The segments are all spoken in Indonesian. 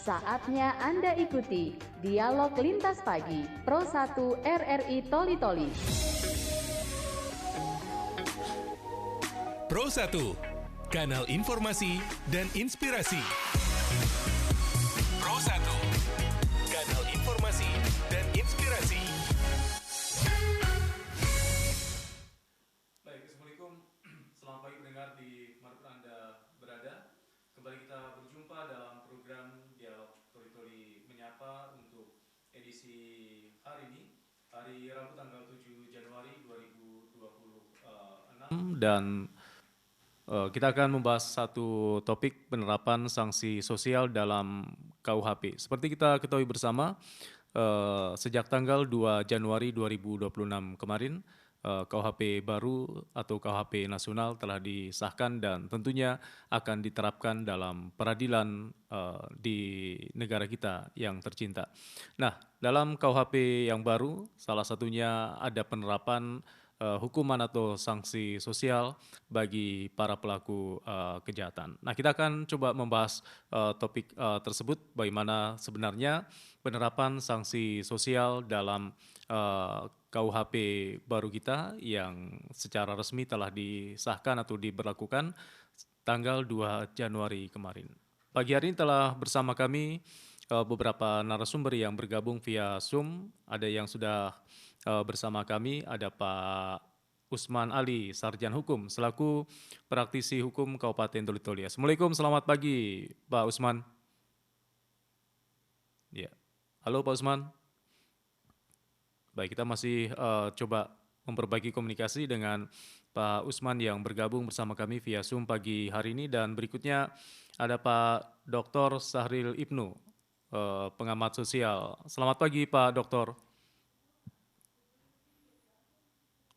Saatnya Anda ikuti Dialog Lintas Pagi Pro 1 RRI Toli Toli. Pro 1, kanal informasi dan inspirasi. Pro 1, kanal informasi dan inspirasi. Baik, Assalamualaikum. Selamat pagi pendengar di manapun Anda berada. Kembali kita berjumpa dalam program Dialog Toli Toli Menyapa untuk edisi hari ini, hari Rabu tanggal 7 Januari 2026. Dan kita akan membahas satu topik penerapan sanksi sosial dalam KUHP. Seperti kita ketahui bersama, sejak tanggal 2 Januari 2026 kemarin, KUHP baru atau KUHP nasional telah disahkan dan tentunya akan diterapkan dalam peradilan di negara kita yang tercinta. Nah, dalam KUHP yang baru, salah satunya ada penerapan hukuman atau sanksi sosial bagi para pelaku kejahatan. Nah, kita akan coba membahas topik tersebut, bagaimana sebenarnya penerapan sanksi sosial dalam KUHP baru kita yang secara resmi telah disahkan atau diberlakukan tanggal 2 Januari kemarin. Pagi hari ini telah bersama kami beberapa narasumber yang bergabung via Zoom. Ada yang sudah bersama kami, ada Pak Usman Ali, Sarjana Hukum, selaku praktisi hukum Kabupaten Toli Toli. Assalamualaikum, selamat pagi Pak Usman. Ya, halo Pak Usman. Baik, kita masih coba memperbaiki komunikasi dengan Pak Usman yang bergabung bersama kami via Zoom pagi hari ini. Dan berikutnya ada Pak Dr. Sahril Ibnu, pengamat sosial. Selamat pagi Pak Dokter.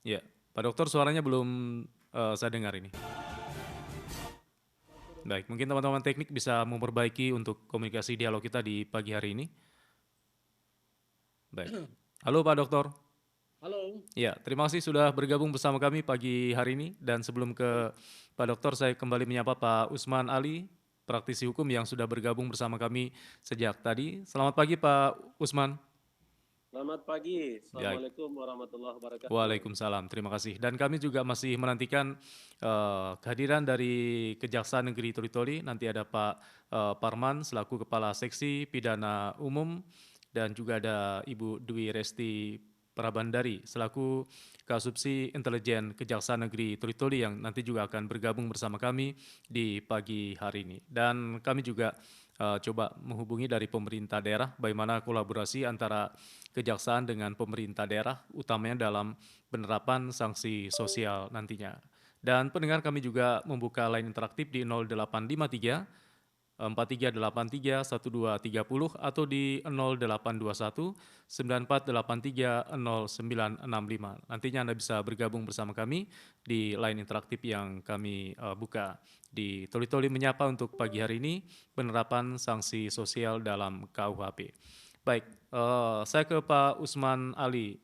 Ya, Pak Dokter suaranya belum saya dengar ini. Baik, mungkin teman-teman teknik bisa memperbaiki untuk komunikasi dialog kita di pagi hari ini. Baik, halo Pak Dokter. Halo. Ya, terima kasih sudah bergabung bersama kami pagi hari ini. Dan sebelum ke Pak Dokter, saya kembali menyapa Pak Usman Ali, praktisi hukum yang sudah bergabung bersama kami sejak tadi. Selamat pagi Pak Usman. Selamat pagi. Assalamualaikum warahmatullahi wabarakatuh. Waalaikumsalam, terima kasih. Dan kami juga masih menantikan kehadiran dari Kejaksaan Negeri Toli Toli. Nanti ada Pak Parman selaku Kepala Seksi Pidana Umum dan juga ada Ibu Dwi Resti Prabandari selaku Kasubsi Intelijen Kejaksaan Negeri Toli Toli yang nanti juga akan bergabung bersama kami di pagi hari ini. Dan kami juga coba menghubungi dari pemerintah daerah bagaimana kolaborasi antara kejaksaan dengan pemerintah daerah utamanya dalam penerapan sanksi sosial nantinya. Dan pendengar, kami juga membuka line interaktif di 0853 4383 1230 atau di 0821 9483 0965. Nantinya Anda bisa bergabung bersama kami di line interaktif yang kami buka di Toli Toli Menyapa untuk pagi hari ini, penerapan sanksi sosial dalam KUHP. Baik, saya ke Pak Usman Ali,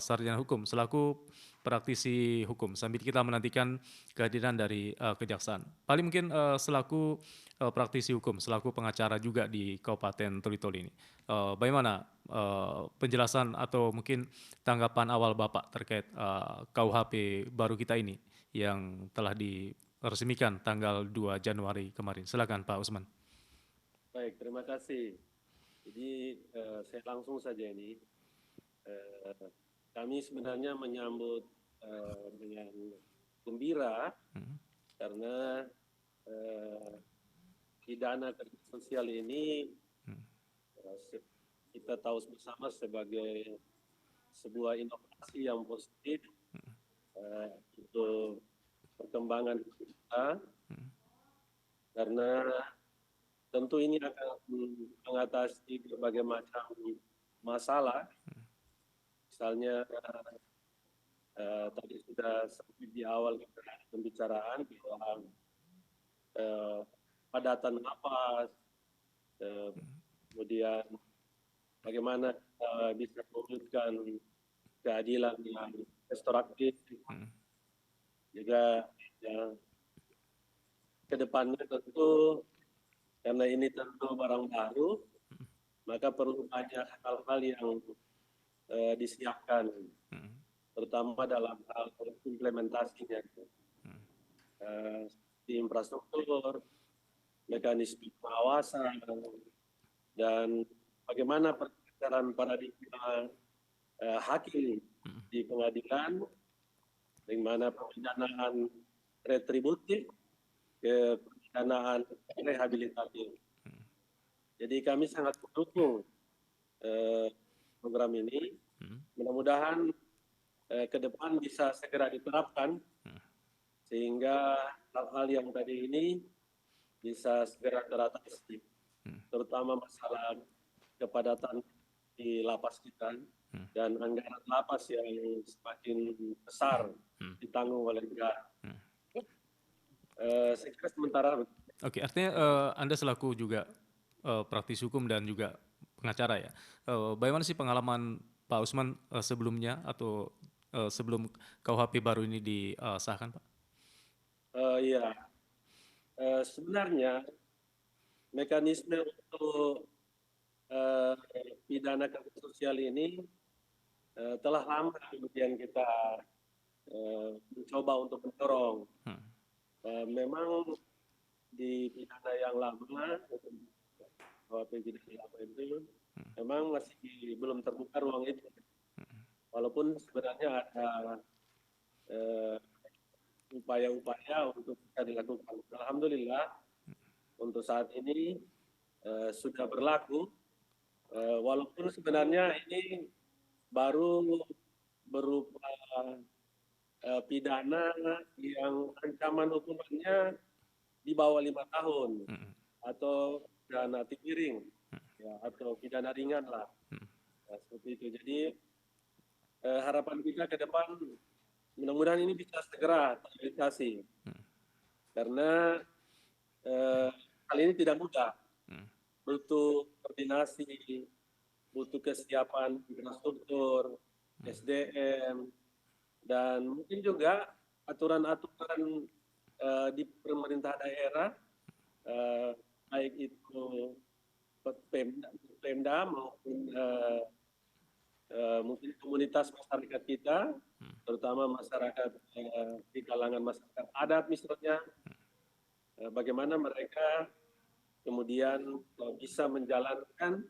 Sarjana Hukum selaku praktisi hukum sambil kita menantikan kehadiran dari kejaksaan. Paling mungkin selaku praktisi hukum, selaku pengacara juga di Kabupaten Toli Toli ini. Bagaimana penjelasan atau mungkin tanggapan awal Bapak terkait KUHP baru kita ini yang telah diresmikan tanggal 2 Januari kemarin. Silakan Pak Usman. Baik, terima kasih. Jadi saya langsung saja ini. Kami sebenarnya menyambut dengan gembira karena pidana kerja sosial ini kita tahu bersama sebagai sebuah inovasi yang positif untuk perkembangan kita, karena tentu ini akan mengatasi berbagai macam masalah. Misalnya tadi sudah sampai di awal pembicaraan bahwa padatan napas, kemudian bagaimana bisa mewujudkan keadilan yang restoratif, juga ya, ke depannya tentu karena ini tentu barang baru, maka perlu banyak hal-hal yang disiapkan, terutama dalam hal implementasinya, di infrastruktur, mekanisme pengawasan, dan bagaimana pergeseran paradigma hakim di pengadilan, bagaimana pemidanaan retributif ke pemidanaan rehabilitatif. Jadi kami sangat mendukung program ini. Mudah-mudahan ke depan bisa segera diterapkan sehingga hal-hal yang tadi ini bisa segera teratasi, terutama masalah kepadatan di lapas kita dan anggaran lapas yang semakin besar ditanggung oleh negara. Saya kira sementara. Oke, artinya Anda selaku juga praktisi hukum dan juga pengacara ya. Bagaimana sih pengalaman Pak Usman sebelumnya atau sebelum KUHP baru ini disahkan, Pak? Iya, sebenarnya mekanisme untuk pidana kerja sosial ini telah lama kemudian kita mencoba untuk mendorong. Memang di pidana yang lama, KUHP pidana lama itu memang masih belum terbuka ruang itu. Walaupun sebenarnya ada upaya-upaya untuk bisa dilakukan. Alhamdulillah untuk saat ini sudah berlaku, walaupun sebenarnya ini baru berupa pidana yang ancaman hukumannya di bawah 5 tahun atau pidana tipiring, ya, atau pidana ringan lah, ya, seperti itu. Jadi harapan kita ke depan mudah-mudahan ini bisa segera terrealisasi, karena hal ini tidak mudah, butuh koordinasi, butuh kesiapan infrastruktur, SDM, dan mungkin juga aturan-aturan di pemerintah daerah, baik itu Pemda maupun mungkin komunitas masyarakat kita, terutama masyarakat di kalangan masyarakat adat misalnya, bagaimana mereka kemudian bisa menjalankan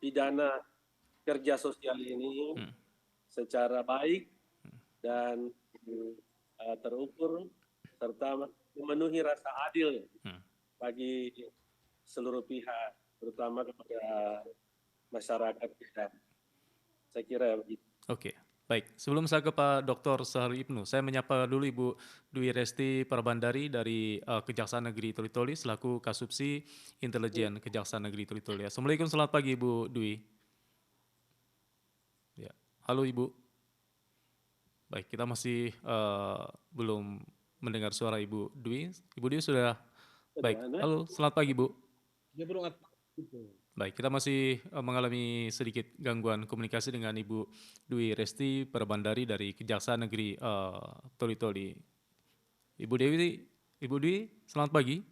pidana kerja sosial ini secara baik dan terukur serta memenuhi rasa adil bagi seluruh pihak, terutama kepada masyarakat kita. Saya kira begitu. Oke, baik. Sebelum saya ke Pak Dr. Sahrul Ibnu, saya menyapa dulu Ibu Dwi Resti Prabandari dari Kejaksaan Negeri Toli-Toli selaku Kasubsi Intelijen Kejaksaan Negeri Toli-Toli. Assalamualaikum, selamat pagi Ibu Dwi. Ya, halo Ibu. Baik, kita masih belum mendengar suara Ibu Dwi. Ibu Dwi sudah. Baik, halo, selamat pagi Bu. Baik, kita masih mengalami sedikit gangguan komunikasi dengan Ibu Dwi Resti Prabandari dari Kejaksaan Negeri Toli-Toli. Ibu Dwi, selamat pagi.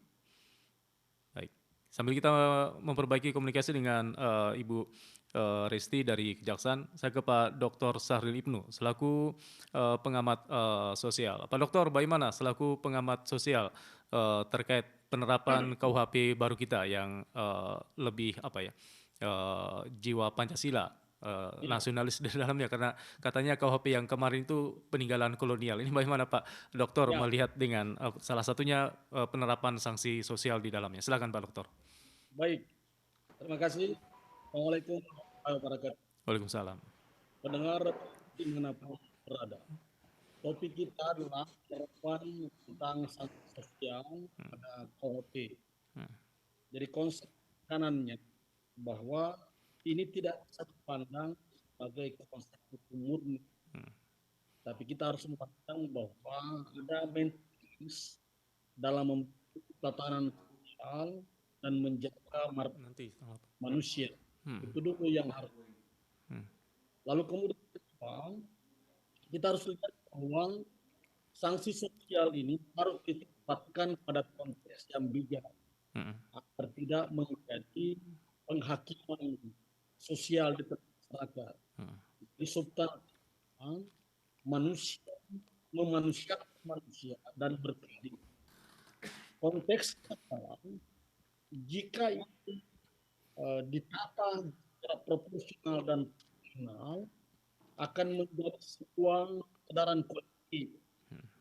Baik, sambil kita memperbaiki komunikasi dengan Ibu Resti dari Kejaksaan, saya ke Pak Dr. Sahrul Ibnu selaku pengamat sosial. Pak Dokter, bagaimana selaku pengamat sosial terkait penerapan KUHP baru kita yang lebih jiwa Pancasila, nasionalis di dalamnya, karena katanya KUHP yang kemarin itu peninggalan kolonial. Ini bagaimana Pak Dokter melihat dengan salah satunya penerapan sanksi sosial di dalamnya? Silakan Pak Dokter. Baik, terima kasih. Assalamualaikum warahmatullahi wabarakatuh. Waalaikumsalam. Pendengar dimanapun berada. Topik kita adalah penerapan tentang sanksi sosial pada KUHP. Jadi konsep kanannya bahwa ini tidak bisa dipandang sebagai konsep hukum murni, tapi kita harus memandang bahwa ada maintenance dalam membentuk tatanan sosial dan menjaga martabat manusia. Itu dulu yang harus. Lalu kemudian kita harus lihat bahwa sanksi sosial ini harus ditempatkan pada konteks yang bijak. agar tidak menjadi penghakiman sosial di masyarakat. Di substansi manusia memanusiakan manusia dan berkeadilan. Konteksnya adalah jika itu ditata secara proporsional dan proporsional akan menjadi sebuah kesadaran kolektif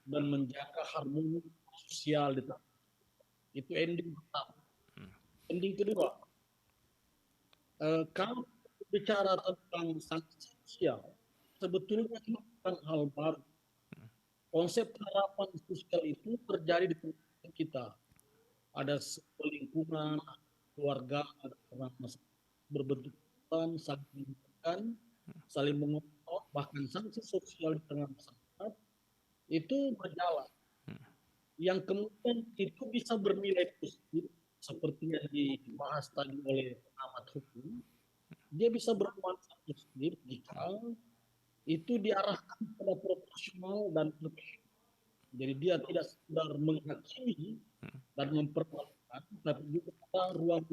dan menjaga harmoni sosial di tanah. Itu ending pertama. Ending kedua, kalau bicara tentang sanksi sosial, sebetulnya itu bukan hal baru. Konsep penerapan sosial itu terjadi di tempat kita. Ada sebuah lingkungan, keluarga, ada orang berbentuk saling mengingatkan, saling mengontrol, bahkan sanksi sosial di tengah masyarakat itu berjalan. Yang kemudian itu bisa bernilai positif seperti yang dibahas tadi oleh pengamat hukum. Dia bisa bermanfaat positif jika itu diarahkan pada proporsional dan profesional. Jadi dia tidak sekedar menghakimi dan mempermalukan, tapi juga ada ruang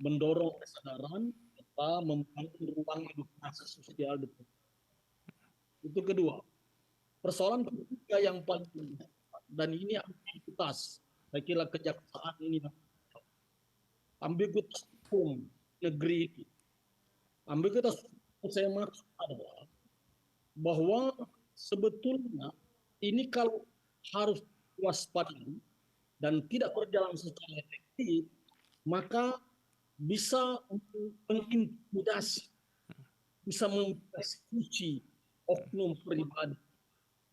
mendorong kesadaran serta membangun ruang edukasi sosial. Itu kedua. Persoalan ketiga yang paling penting, dan ini ambiguitas. Saya kira kejaksaan ini ambiguitas hukum negeri ini. Ambiguitas yang saya maksud adalah bahwa sebetulnya ini kalau harus waspadai dan tidak berjalan secara efektif, maka bisa mengintimidasi, bisa mempersekusi oknum pribadi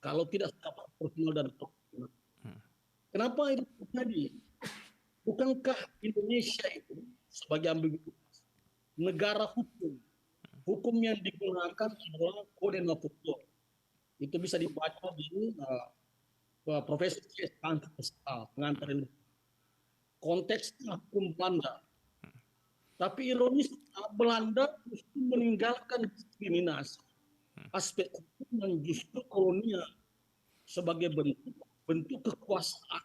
kalau tidak secara proporsional dan proporsional. Kenapa itu terjadi? Bukankah Indonesia itu sebagai ambiguitas negara hukum? Hukum yang digunakan adalah kode nomenklatur. Itu bisa dibaca di Profesor C.S. pengantar ilmu. Konteksnya hukum Belanda. Tapi ironis Belanda justru meninggalkan diskriminasi aspek hukum yang justru kolonial sebagai bentuk kekuasaan,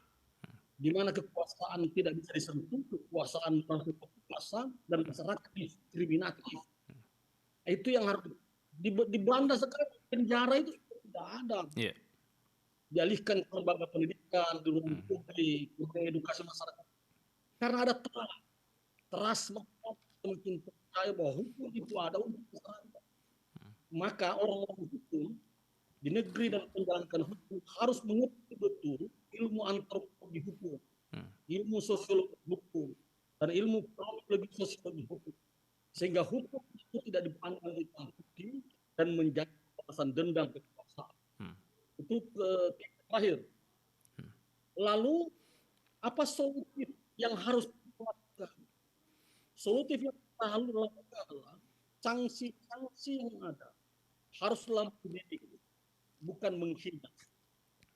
di mana kekuasaan tidak bisa disentuh, kekuasaan masuk kekuasaan dan masyarakat diskriminatif. Itu yang harus di Belanda sekarang penjara itu tidak ada. Dialihkan ke lembaga pendidikan, di ruang publik, edukasi masyarakat. Karena ada trust semakin percaya bahwa hukum itu ada untuk masyarakat. Maka orang-orang hukum di negeri dan menjalankan hukum harus mengerti betul ilmu antropologi hukum, ilmu sosiologi hukum, dan ilmu probability sosiologi hukum. Sehingga hukum itu tidak dipandang hitam putih dan menjadi alasan dendam kekuasaan. Itu terakhir. Lalu apa solutif yang harus dilakukan? Solutif yang harus dilakukan adalah sanksi-sanksi yang ada haruslah mendidik, bukan menghina.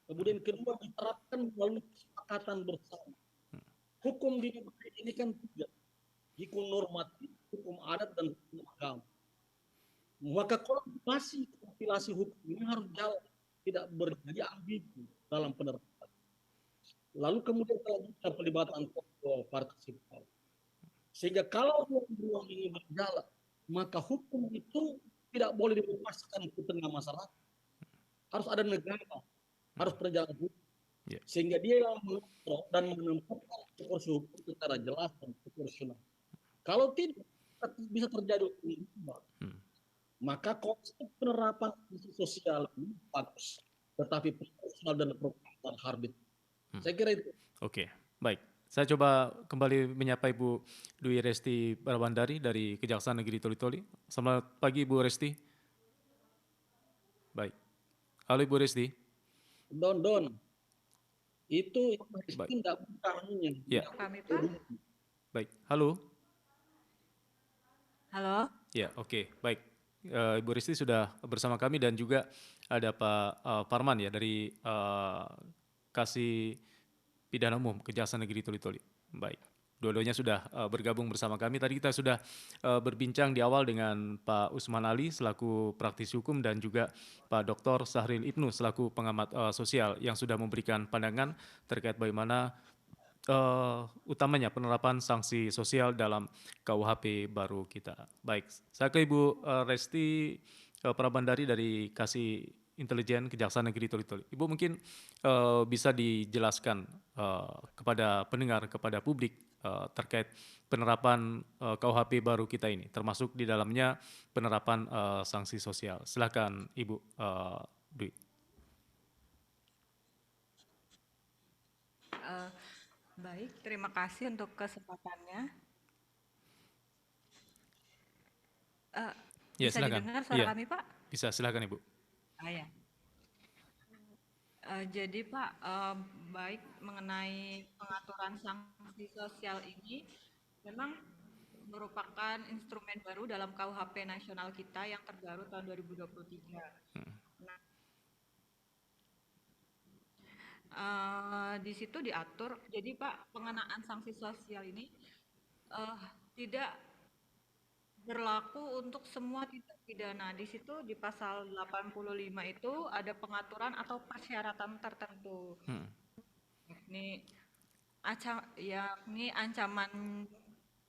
Kemudian kedua diterapkan melalui kesepakatan bersama. Hukum di negeri ini kan tiga, hukum normatif, hukum adat, dan hukum agama. Maka kompilasi hukum ini harus jalan, tidak berjadi ambigu dalam penerapan. Lalu kemudian selanjutnya pelibatan partisipan. Sehingga kalau ruang ini berjalan, maka hukum itu tidak boleh dilepaskan ke tengah masyarakat. Harus ada negara, harus berjalan hukum. Sehingga dia yang mengontrol dan menempatkan proporsi hukum secara jelas dan proporsional. Kalau tidak, bisa terjadi maka konsep penerapan sosial ini bagus, tetapi proporsional dan proporsional harus. Saya kira itu. Oke, baik. Saya coba kembali menyapa Ibu Dwi Resti Barbandari dari Kejaksaan Negeri Toli-Toli. Selamat pagi Ibu Resti. Baik. Halo Ibu Resti. Don. Itu tidak bukannya. Ya. Kami Pak. Baik. Halo. Halo. Ya, oke. Baik. Ibu Resti sudah bersama kami dan juga ada Pak Parman ya dari Kasih Pidana Umum Kejaksaan Negeri Toli-Toli. Baik. Dua-duanya sudah bergabung bersama kami. Tadi kita sudah berbincang di awal dengan Pak Usman Ali selaku praktisi hukum dan juga Pak Dr. Sahril Ibnu selaku pengamat sosial yang sudah memberikan pandangan terkait bagaimana utamanya penerapan sanksi sosial dalam KUHP baru kita. Baik, saya ke Ibu Resti Prabandari dari Kasih Intelijen Kejaksaan Negeri Toli-Toli. Ibu mungkin bisa dijelaskan kepada pendengar, kepada publik terkait penerapan KUHP baru kita ini, termasuk di dalamnya penerapan sanksi sosial. Silakan Ibu Dwi. Baik, terima kasih untuk kesempatannya. Ya, Bisa silakan. didengar suara Iya, kami, Pak? bisa, silakan Ibu. Ya. Jadi Pak, baik mengenai pengaturan sanksi sosial ini memang merupakan instrumen baru dalam KUHP nasional kita yang terbaru tahun 2023. Di situ diatur, jadi Pak, pengenaan sanksi sosial ini tidak berlaku untuk semua tindak pidana. Di situ di pasal 85 itu ada pengaturan atau persyaratan tertentu. Yakni ancaman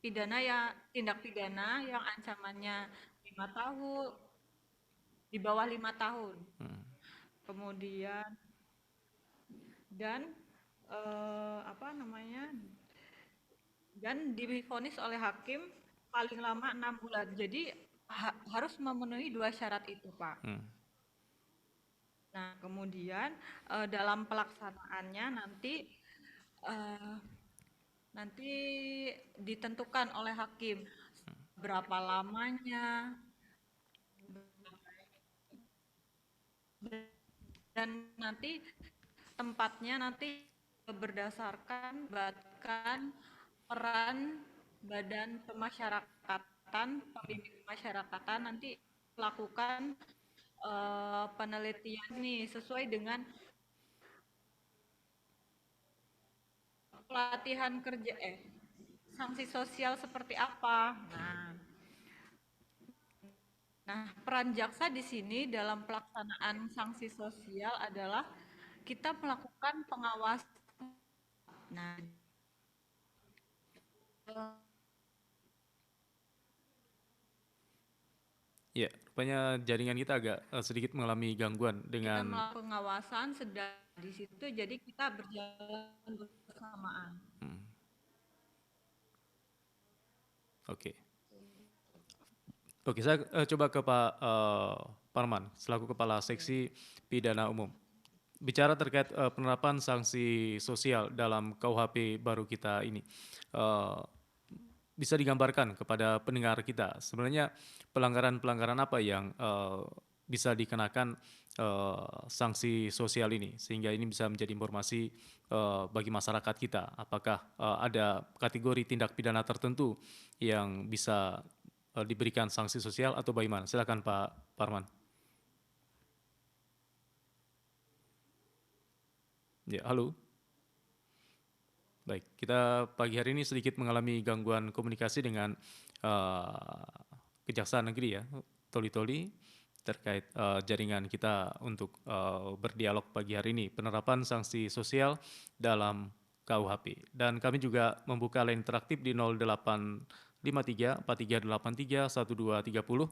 pidana tindak pidana yang ancamannya 5 tahun, di bawah 5 tahun. Kemudian dan dan divonis oleh hakim paling lama 6 bulan. Jadi harus memenuhi 2 syarat itu, Pak. Nah, kemudian dalam pelaksanaannya nanti ditentukan oleh hakim berapa lamanya dan nanti tempatnya nanti berdasarkan peran badan pemasyarakatan, pembimbing pemasyarakatan nanti melakukan penelitian nih sesuai dengan pelatihan kerja sanksi sosial seperti apa. Nah, peran jaksa di sini dalam pelaksanaan sanksi sosial adalah kita melakukan pengawasan. Nah, ya, rupanya jaringan kita agak sedikit mengalami gangguan dengan kita melakukan pengawasan sedang di situ, jadi kita berjalan bersamaan. Oke, saya coba ke Pak Parman selaku Kepala Seksi Pidana Umum. Bicara terkait penerapan sanksi sosial dalam KUHP baru kita ini, bisa digambarkan kepada pendengar kita sebenarnya pelanggaran-pelanggaran apa yang bisa dikenakan sanksi sosial ini, sehingga ini bisa menjadi informasi bagi masyarakat kita. Apakah ada kategori tindak pidana tertentu yang bisa diberikan sanksi sosial atau bagaimana? Silakan Pak Parman. Ya, halo. Baik, kita pagi hari ini sedikit mengalami gangguan komunikasi dengan Kejaksaan Negeri ya, Toli-Toli, terkait jaringan kita untuk berdialog pagi hari ini, penerapan sanksi sosial dalam KUHP. Dan kami juga membuka line interaktif di 0853 4383 1230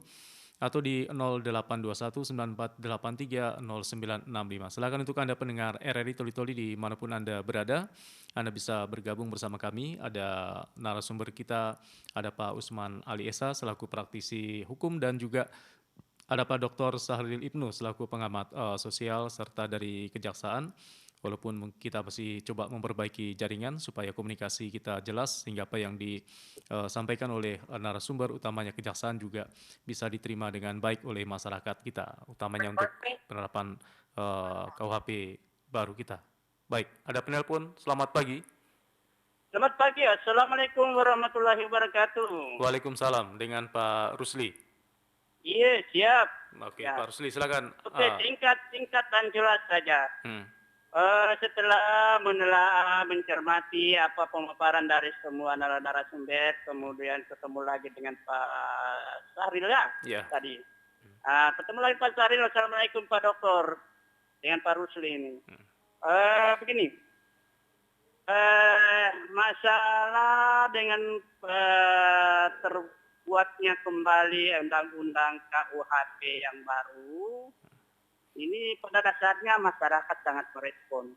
atau di 0821 9483 0965. Silakan untuk Anda pendengar RRI Toli-Toli dimanapun Anda berada, Anda bisa bergabung bersama kami. Ada narasumber kita, ada Pak Usman Ali Esa selaku praktisi hukum, dan juga ada Pak Dr. Sahril Ibnu selaku pengamat sosial serta dari Kejaksaan. Walaupun kita masih coba memperbaiki jaringan supaya komunikasi kita jelas sehingga apa yang disampaikan oleh narasumber utamanya Kejaksaan juga bisa diterima dengan baik oleh masyarakat kita, utamanya untuk penerapan KUHP baru kita. Baik, ada penelpon. Selamat pagi. Selamat pagi, Assalamualaikum warahmatullahi wabarakatuh. Waalaikumsalam, dengan Pak Rusli. Iya, siap. Oke, ya. Pak Rusli, silakan. Oke, singkat dan jelas saja. Setelah menelaah, mencermati apa pemaparan dari semua narasumber, kemudian ketemu lagi dengan Pak Sahril tadi. Ketemu lagi Pak Sahril. Assalamualaikum Pak Dokter, dengan Pak Rusli ini. Begini, Masalah dengan terbuatnya kembali undang-undang KUHP yang baru, ini pada dasarnya masyarakat sangat merespon.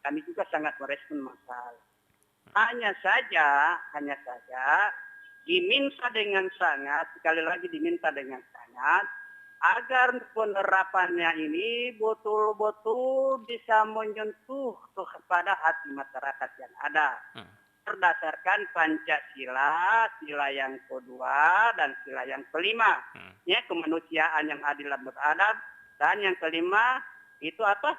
Kami juga sangat merespon masalah. Hanya saja diminta dengan sangat, sekali lagi diminta dengan sangat, agar penerapannya ini betul-betul bisa menyentuh kepada hati masyarakat yang ada. Berdasarkan Pancasila, sila yang kedua dan sila yang kelima. Ya, kemanusiaan yang adil dan beradab. Dan yang kelima, itu apa?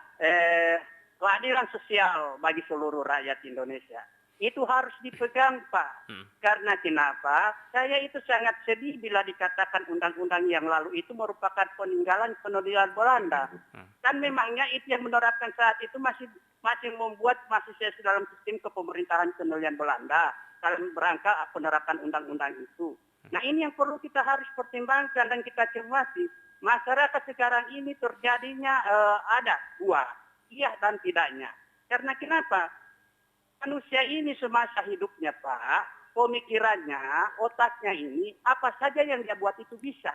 Keadilan sosial bagi seluruh rakyat Indonesia. Itu harus dipegang, Pak. Karena kenapa? Saya itu sangat sedih bila dikatakan undang-undang yang lalu itu merupakan peninggalan kolonial Belanda. Dan memangnya itu yang menerapkan saat itu masih membuat masih dalam sistem kepemerintahan kolonial Belanda dalam rangka penerapan undang-undang itu. Nah, ini yang perlu kita harus pertimbangkan dan kita cermati. Masyarakat sekarang ini terjadinya ada dua, iya dan tidaknya. Karena kenapa? Manusia ini semasa hidupnya, Pak, pemikirannya, otaknya ini, apa saja yang dia buat itu bisa.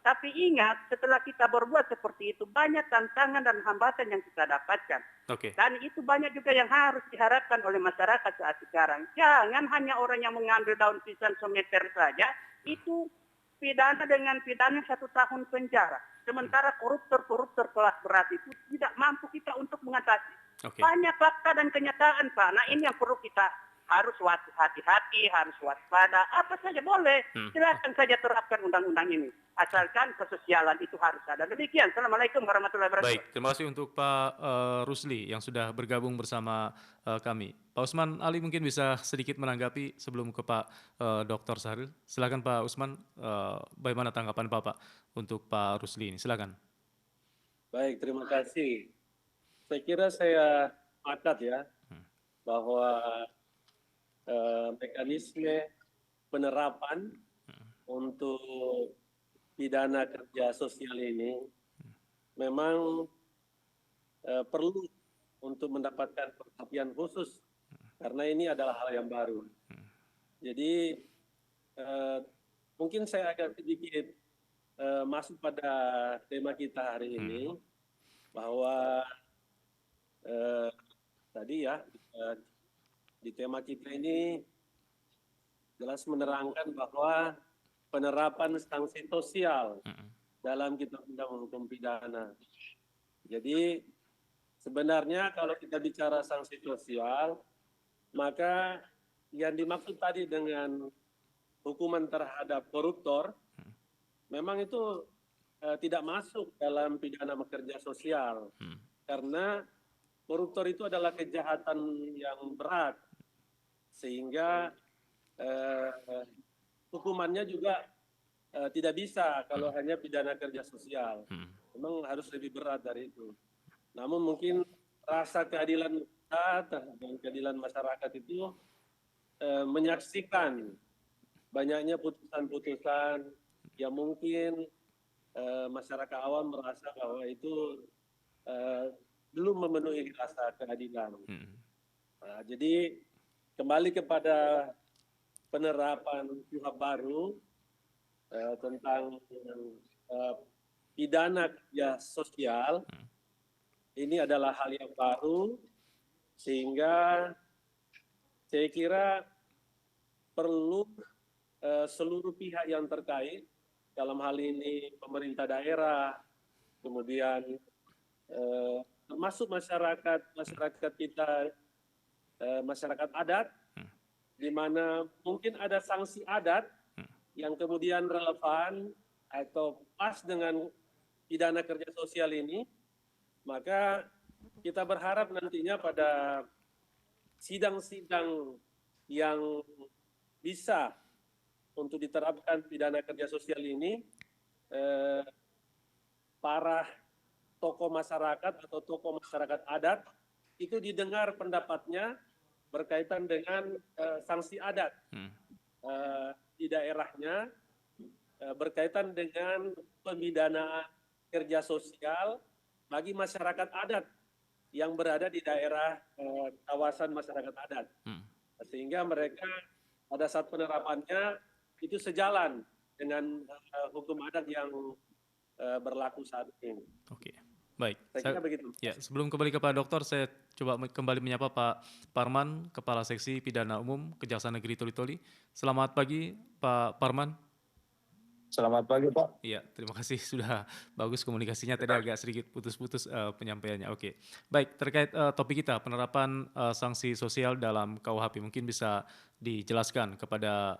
Tapi ingat, setelah kita berbuat seperti itu, banyak tantangan dan hambatan yang kita dapatkan. Dan itu banyak juga yang harus diharapkan oleh masyarakat saat sekarang. Jangan hanya orang yang mengambil daun pisang semeter saja, itu pidana dengan pidana 1 tahun penjara. Sementara koruptor kelas berat itu tidak mampu kita untuk mengatasi. Banyak fakta dan kenyataan, Pak. Nah, ini yang perlu kita harus hati-hati, harus waspada. Apa saja boleh. Silakan saja terapkan undang-undang ini. Asalkan kesosialan itu harus ada. Demikian. Assalamualaikum warahmatullahi wabarakatuh. Baik, terima kasih untuk Pak Rusli yang sudah bergabung bersama kami. Pak Usman Ali mungkin bisa sedikit menanggapi sebelum ke Pak Dr. Sahril. Silakan Pak Usman, bagaimana tanggapan Bapak untuk Pak Rusli ini? Silakan. Baik, terima kasih. Saya kira saya sepakat ya bahwa mekanisme penerapan untuk pidana kerja sosial ini memang perlu untuk mendapatkan perhatian khusus karena ini adalah hal yang baru. Jadi mungkin saya agak sedikit masuk pada tema kita hari ini bahwa tadi ya di tema kita ini jelas menerangkan bahwa penerapan sanksi sosial dalam kitab undang hukum pidana. Jadi sebenarnya kalau kita bicara sanksi sosial, maka yang dimaksud tadi dengan hukuman terhadap koruptor, memang itu tidak masuk dalam pidana bekerja sosial. Karena koruptor itu adalah kejahatan yang berat, sehingga hukumannya juga tidak bisa kalau hanya pidana kerja sosial. Memang harus lebih berat dari itu. Namun mungkin rasa keadilan kita dan keadilan masyarakat itu menyaksikan banyaknya putusan-putusan yang mungkin masyarakat awam merasa bahwa itu belum memenuhi rasa keadilan. Nah, jadi kembali kepada penerapan KUHP baru tentang pidana kerja sosial, ini adalah hal yang baru, sehingga saya kira perlu seluruh pihak yang terkait, dalam hal ini pemerintah daerah, kemudian termasuk masyarakat kita, masyarakat adat, di mana mungkin ada sanksi adat yang kemudian relevan atau pas dengan pidana kerja sosial ini, maka kita berharap nantinya pada sidang-sidang yang bisa untuk diterapkan pidana kerja sosial ini, para tokoh masyarakat atau tokoh masyarakat adat itu didengar pendapatnya berkaitan dengan sanksi adat di daerahnya, berkaitan dengan pemidanaan kerja sosial bagi masyarakat adat yang berada di daerah kawasan masyarakat adat. Sehingga mereka pada saat penerapannya itu sejalan dengan hukum adat yang berlaku saat ini. Oke, baik. Saya kira begitu. Ya, sebelum kembali ke Pak Dokter, saya coba kembali menyapa Pak Parman, Kepala Seksi Pidana Umum Kejaksaan Negeri Toli-Toli. Selamat pagi, Pak Parman. Selamat pagi, Pak. Iya, terima kasih sudah bagus komunikasinya. Tadi agak sedikit putus-putus penyampaiannya. Oke, baik. Terkait topik kita, penerapan sanksi sosial dalam KUHP, mungkin bisa dijelaskan kepada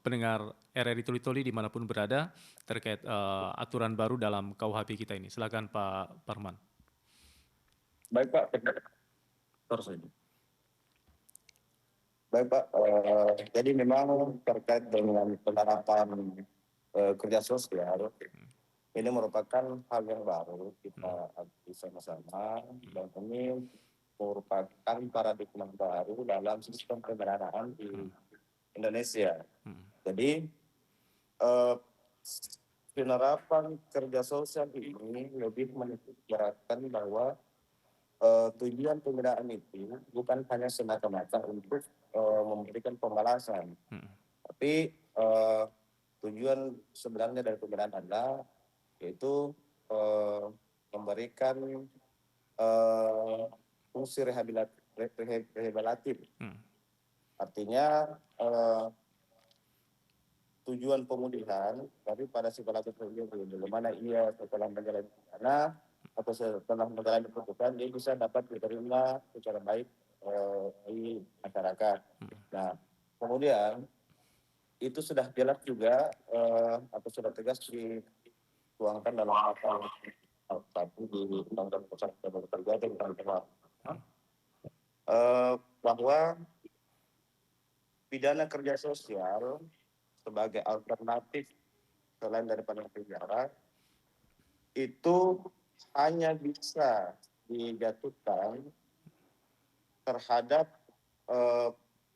pendengar RRI Toli-Toli dimanapun berada terkait aturan baru dalam KUHP kita ini. Silakan Pak Parman. Baik, Pak. Baik, Pak. Jadi memang terkait dengan penerapan kerja sosial, ini merupakan hal yang baru kita sama-sama, dan ini merupakan paradigma baru dalam sistem pemerintahan di Indonesia. Jadi penerapan kerja sosial ini lebih menitikberatkan bahwa tujuan pembinaan itu bukan hanya semata-mata untuk memberikan pembalasan, tapi tujuan sebenarnya dari pembinaan adalah yaitu memberikan fungsi rehabilitatif. Artinya tujuan pemulihan daripada si pelaku tersebut, bagaimana ia setelah menjalani pidana atau setelah menjalani tuntutan dia bisa dapat diterima secara baik di masyarakat. Nah, kemudian itu sudah jelas juga atau sudah tegas dituangkan dalam pasal 1 di Undang-Undang Dasar Kerja tentang bahwa pidana kerja sosial sebagai alternatif selain daripada penjara itu hanya bisa dijatuhkan terhadap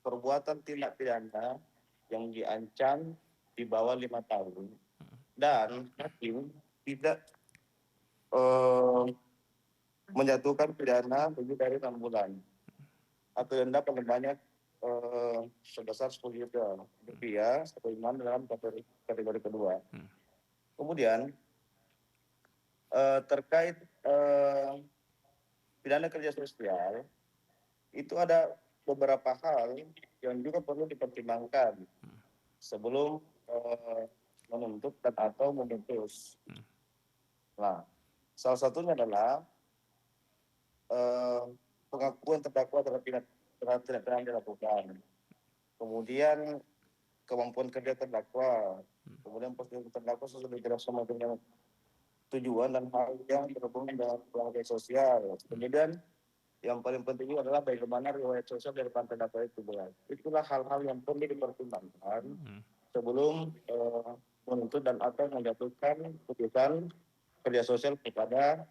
perbuatan tindak pidana yang diancam di bawah 5 tahun dan hakim tidak menjatuhkan pidana lebih dari 6 bulan atau denda paling banyak sebesar 10 juta rupiah atau iman dalam kategori kedua. Kemudian terkait pidana kerja sosial itu ada beberapa hal yang juga perlu dipertimbangkan sebelum menuntut dan atau memutus. Nah, salah satunya adalah pengakuan terdakwa terhadap tindak pidana yang dilakukan, kemudian kemampuan kerja terdakwa, kemudian posisi terdakwa sesuai dengan tujuan dan hal yang berhubungan dengan pelaku sosial. Kemudian yang paling penting juga adalah bagaimana riwayat sosial dari terdakwa itu. Itulah hal-hal yang perlu dipertimbangkan sebelum menuntut dan atau menjatuhkan putusan kerja sosial kepada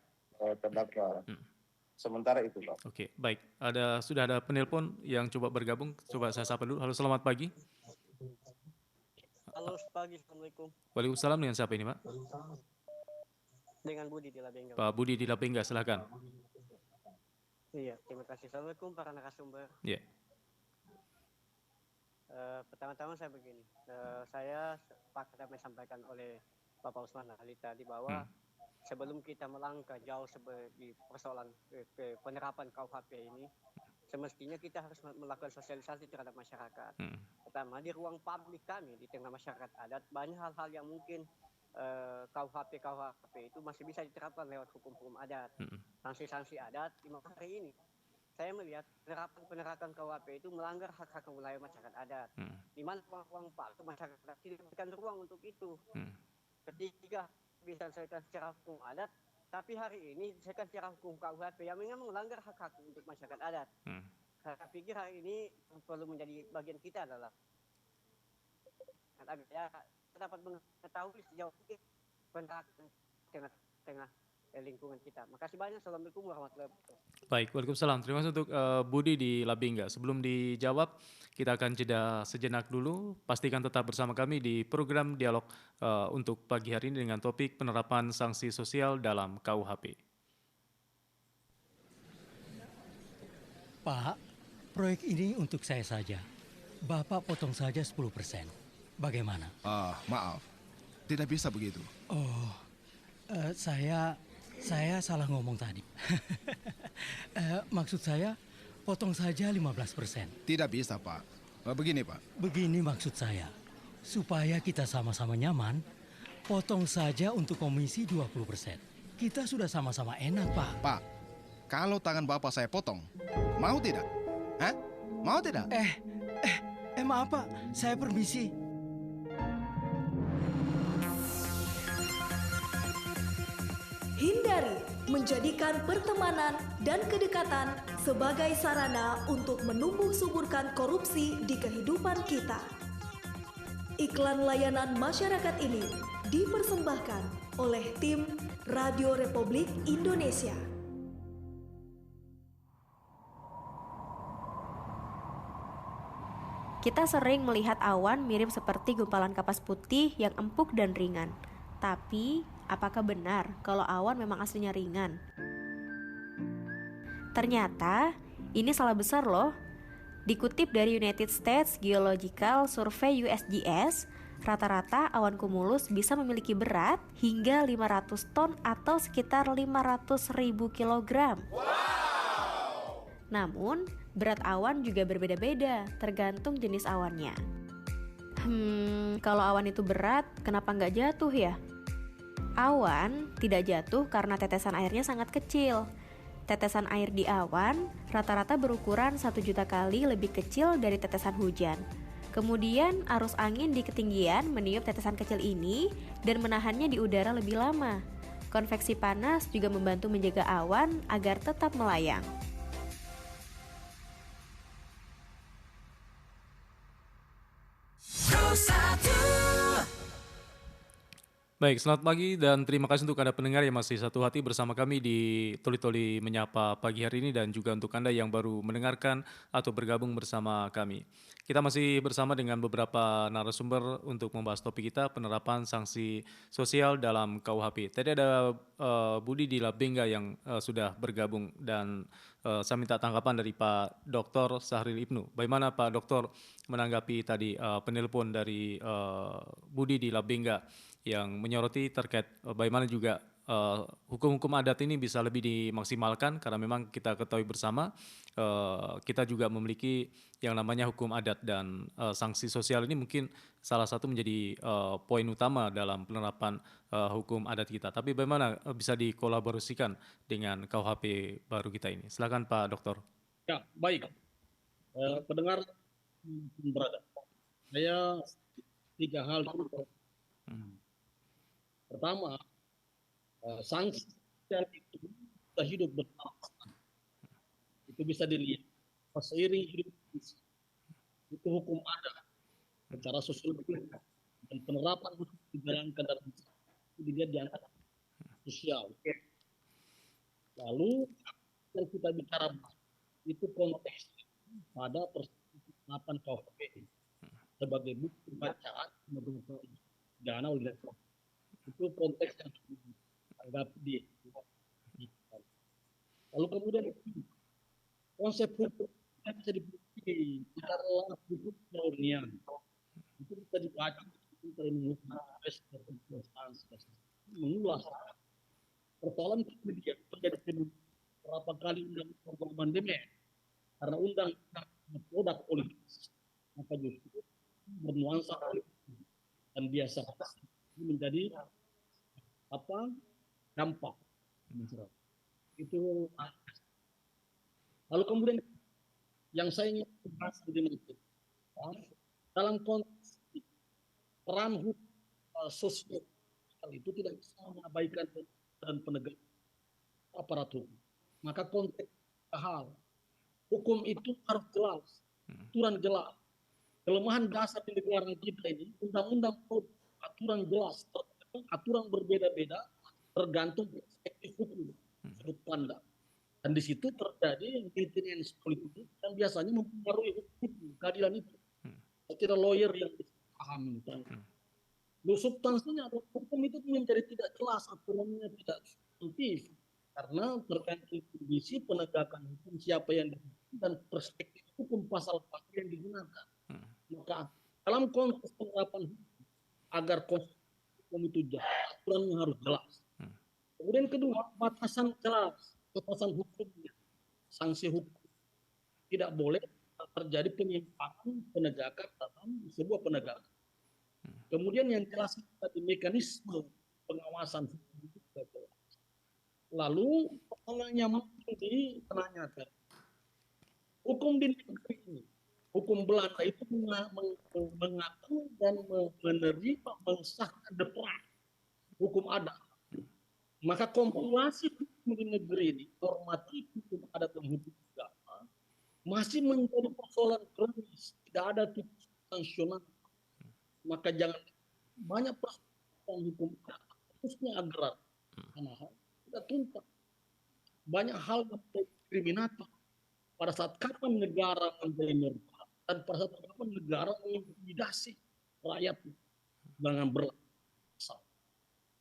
terdakwa. Sementara itu, Pak. Oke, baik. Sudah ada penelpon yang coba bergabung. Coba saya sapa dulu. Halo, selamat pagi. Halo, pagi. Assalamualaikum. Waalaikumsalam. Dengan siapa ini, Pak? Dengan Budi di Labengga. Pak Budi di Labengga, silakan. Iya, terima kasih. Assalamualaikum para narasumber. Iya. Pertama-tama saya begini. Saya sepakat apa yang disampaikan oleh Bapak Usman Ali tadi bahwa sebelum kita melangkah jauh di persoalan penerapan KUHP ini, semestinya kita harus melakukan sosialisasi terhadap masyarakat. Pertama, di ruang publik kami, di tengah masyarakat adat, banyak hal-hal yang mungkin KUHP itu masih bisa diterapkan lewat hukum-hukum adat, sanksi-sanksi adat. Di hari ini, saya melihat penerapan KUHP itu melanggar hak-hak wilayah masyarakat adat, di mana ruang publik masyarakat adat tidak diberikan ruang untuk itu. Ketiga, bisa diselesaikan secara hukum adat, tapi hari ini diselesaikan secara hukum KUHP yang memang melanggar hak-hak untuk masyarakat adat. Saya pikir hari ini perlu menjadi bagian kita adalah dapat mengetahui sejauh ini penerapan tengah lingkungan kita. Makasih banyak. Assalamualaikum warahmatullahi wabarakatuh. Baik, waalaikumsalam. Terima kasih untuk Budi di Labengga. Sebelum dijawab, kita akan jeda sejenak dulu. Pastikan tetap bersama kami di program Dialog untuk pagi hari ini dengan topik penerapan sanksi sosial dalam KUHP. Pak, proyek ini untuk saya saja. Bapak potong saja 10%. Bagaimana? Maaf, tidak bisa begitu. Oh, saya salah ngomong tadi. Maksud saya, potong saja 15%. Tidak bisa, Pak. Begini, Pak. Begini maksud saya. Supaya kita sama-sama nyaman, potong saja untuk komisi 20%. Kita sudah sama-sama enak, Pak. Pak, kalau tangan Bapak saya potong, mau tidak? Hah? Mau tidak? Maaf, Pak. Saya permisi. Hindari menjadikan pertemanan dan kedekatan sebagai sarana untuk menumbuh suburkan korupsi di kehidupan kita. Iklan layanan masyarakat ini dipersembahkan oleh tim Radio Republik Indonesia. Kita sering melihat awan mirip seperti gumpalan kapas putih yang empuk dan ringan. Tapi, apakah benar kalau awan memang aslinya ringan? Ternyata, ini salah besar loh. Dikutip dari United States Geological Survey USGS, rata-rata awan cumulus bisa memiliki berat hingga 500 ton atau sekitar 500.000 kilogram. Namun, berat awan juga berbeda-beda tergantung jenis awannya. Kalau awan itu berat, kenapa nggak jatuh ya? Awan tidak jatuh karena tetesan airnya sangat kecil. Tetesan air di awan rata-rata berukuran 1 juta kali lebih kecil dari tetesan hujan. Kemudian arus angin di ketinggian meniup tetesan kecil ini dan menahannya di udara lebih lama. Konveksi panas juga membantu menjaga awan agar tetap melayang. Baik, selamat pagi dan terima kasih untuk Anda pendengar yang masih satu hati bersama kami di Toli-Toli Menyapa pagi hari ini dan juga untuk Anda yang baru mendengarkan atau bergabung bersama kami. Kita masih bersama dengan beberapa narasumber untuk membahas topik kita, penerapan sanksi sosial dalam KUHP. Tadi ada Budi di Labengga yang sudah bergabung dan saya minta tanggapan dari Pak Dr. Sahril Ibnu. Bagaimana Pak Dr. menanggapi tadi penelpon dari Budi di Labengga yang menyoroti terkait bagaimana juga hukum-hukum adat ini bisa lebih dimaksimalkan karena memang kita ketahui bersama kita juga memiliki yang namanya hukum adat dan sanksi sosial ini mungkin salah satu menjadi poin utama dalam penerapan hukum adat kita. Tapi bagaimana bisa dikolaborasikan dengan KUHP baru kita ini? Silakan Pak Dokter. Ya, baik. Pendengar berada. Saya 3 hal dulu. Pertama, sanksi itu kita hidup bersama. Itu bisa dilihat. Seiring hidup itu hukum adat secara sosial dan penerapan hukum dijalankan dalam itu dilihat di antara sosial. Lalu yang kita bicara itu konteks pada penerapan KUHP sebagai bukti bacaan pidana oleh itu konteks yang dianggap di. Lalu kemudian konsep hukum yang bisa dipilih adalah hukum kolonial. Itu bisa dibaca mengulas persoalan kemudian terjadi berapa kali undang-undang amandemen karena undang-undang produk politik maka justru bernuansa politik dan biasa menjadi dampak itu. Lalu kemudian yang saya ingin bahas dalam konteks peran hukum sosial itu tidak bisa mengabaikan dan penegak aparat hukum. Maka konteks hal hukum itu harus jelas, aturan jelas. Kelemahan dasar di negara kita ini undang-undang aturan jelas, aturan berbeda-beda tergantung perspektif hukum, sudut pandang. Dan di situ terjadi maintenance politik yang biasanya mempengaruhi hukum, keadilan itu. Saya kira lawyer yang paham. Substansinya hukum itu menjadi tidak jelas, aturannya tidak substantif. Karena tergantung kondisi penegakan hukum, siapa yang dihukum dan perspektif hukum pasal-pasal yang digunakan. Maka dalam konteks penerapan hukum, agar konteks hukum itu jelas, aturannya harus jelas. Kemudian kedua, batasan jelas, batasan hukumnya, sanksi hukum. Tidak boleh terjadi penyimpangan penegakan dalam sebuah penegakan. Kemudian yang jelas tadi mekanisme pengawasan hukum itu juga jelas. Lalu pertanyaannya ditanyakan, hukum di negeri ini, hukum Belanda itu mengatur dan menerima mengesahkan hukum adat. Maka kompilasi hukum di negeri ini, normatif hukum adat dan hukum agama, masih menjadi persoalan kronis, tidak ada titik sanksisional. Maka jangan banyak persoalan hukum adat, khususnya agrar, karena tidak tuntas. Banyak hal yang diskriminatif. Pada saat kapan negara menjadi negara dan pada saat kapan negara mengintimidasi rakyat dengan berlaku.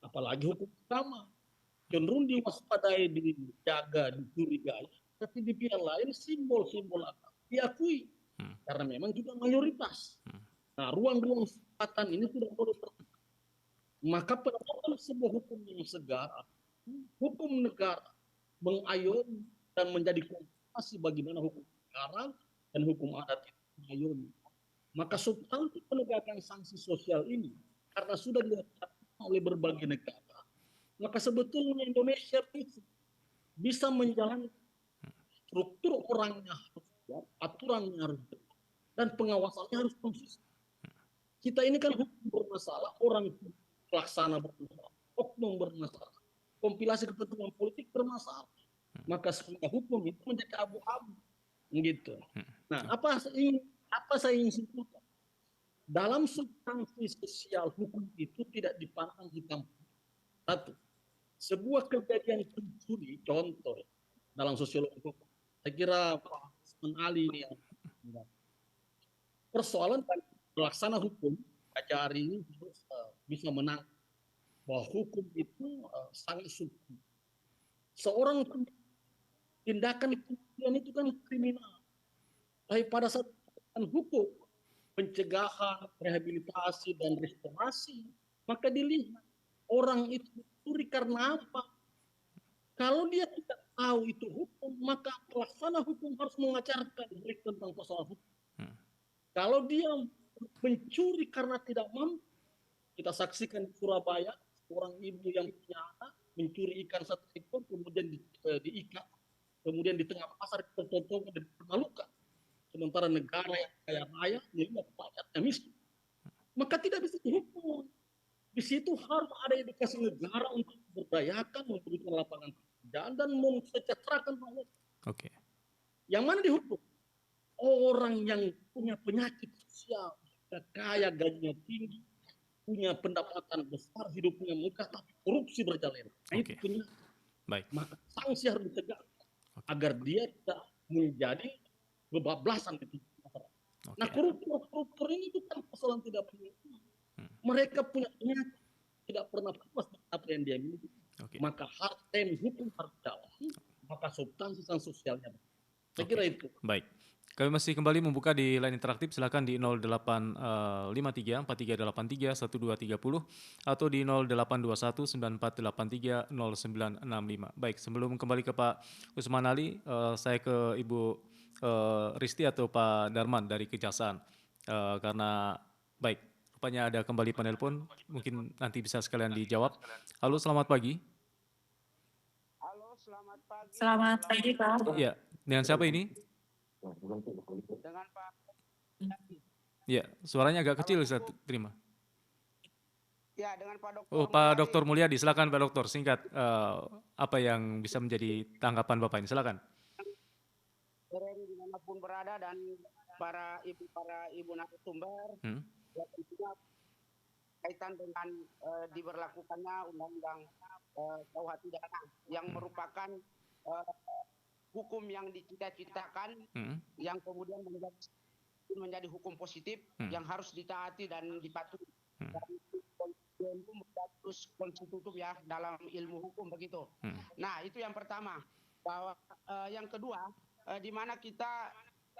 Apalagi hukum agama cenderung diwaspadai, dijaga, dicurigai, tapi di pihak lain simbol-simbol agama diakui karena memang juga mayoritas. Nah, ruang-ruang kesempatan ini tidak boleh terbuka. Maka penerapan sebuah hukum yang segera, hukum negara mengayomi dan menjadi konsultasi bagaimana hukum negara dan hukum adat itu mengayomi. Maka substansi penegakan sanksi sosial ini karena sudah dilakukan oleh berbagai negara, maka sebetulnya Indonesia bisa menjalankan struktur orangnya harus kuat, aturannya harus jelas, dan pengawasannya harus konsisten. Kita ini kan hukum bermasalah, orang pelaksana bermasalah, oknum bermasalah, kompilasi kepentingan politik bermasalah. Maka semua hukum itu menjadi abu-abu, gitu. Nah, apa saya ingin simpulkan? Dalam substansi sosial hukum itu tidak dipandang hitam putih. Satu, sebuah kejadian pencuri, contoh dalam sosiologi hukum. Saya kira Pak Usman Ali ini yang persoalan pelaksana hukum hari ini harus bisa menang bahwa hukum itu sangat subjektif. Seorang tindakan kemudian itu kan kriminal. Tapi pada saat hukum pencegahan, rehabilitasi dan restorasi, maka dilihat orang itu mencuri karena apa? Kalau dia tidak tahu itu hukum, maka pelaksana hukum harus mengajarkan tentang persoalan hukum. Kalau dia mencuri karena tidak mampu, kita saksikan di Surabaya, seorang ibu yang punya anak mencuri ikan 1 ekor, kemudian diikat, kemudian di tengah pasar tertonton dan dipermalukan. Sementara negara yang kaya raya, melihat rakyatnya miskin. Maka tidak bisa dihukum. Di situ harus ada edukasi negara untuk berdayakan, memberikan lapangan pekerjaan, dan mensejahterakan rakyat. Oke. Yang mana dihukum? Orang yang punya penyakit sosial, kaya, gajinya tinggi, punya pendapatan besar, hidupnya megah, tapi korupsi berjalan. Oke. Baik. Maka sanksi harus ditegakkan agar dia tidak menjadi kebablasan di masyarakat. Nah, koruptor ini bukan persoalan tidak punya uang. Mereka punya penyakit, tidak pernah puas dengan apa yang dia miliki. Maka hukum harus jalan, maka substansi dan sosialnya. Saya kira itu. Baik. Kami masih kembali membuka di line interaktif, silakan di 0853 4383 1230 atau di 0821 9483 0965. Baik, sebelum kembali ke Pak Usman Ali, saya ke Ibu Risti atau Pak Darman dari Kejaksaan. Karena baik, rupanya ada kembali penelpon, mungkin nanti bisa sekalian dijawab. Halo, selamat pagi. Halo, selamat pagi. Selamat pagi, Pak. Iya, dengan siapa ini? Dengan Pak. Ya, suaranya agak kecil, saya terima. Ya, dengan Pak Dokter. Oh, Pak Dokter Mulyadi, silakan Pak Dokter, singkat apa yang bisa menjadi tanggapan Bapak ini, silakan. Dimanapun berada dan para ibu narasumber, ya tentunya kaitan dengan diberlakukannya Undang-Undang KUH pidana yang merupakan hukum yang dicita-citakan, yang kemudian menjadi hukum positif yang harus ditaati dan dipatuhi. Dan itu status konstitutif ya dalam ilmu hukum begitu. Nah, itu yang pertama. Bahwa yang kedua, di mana kita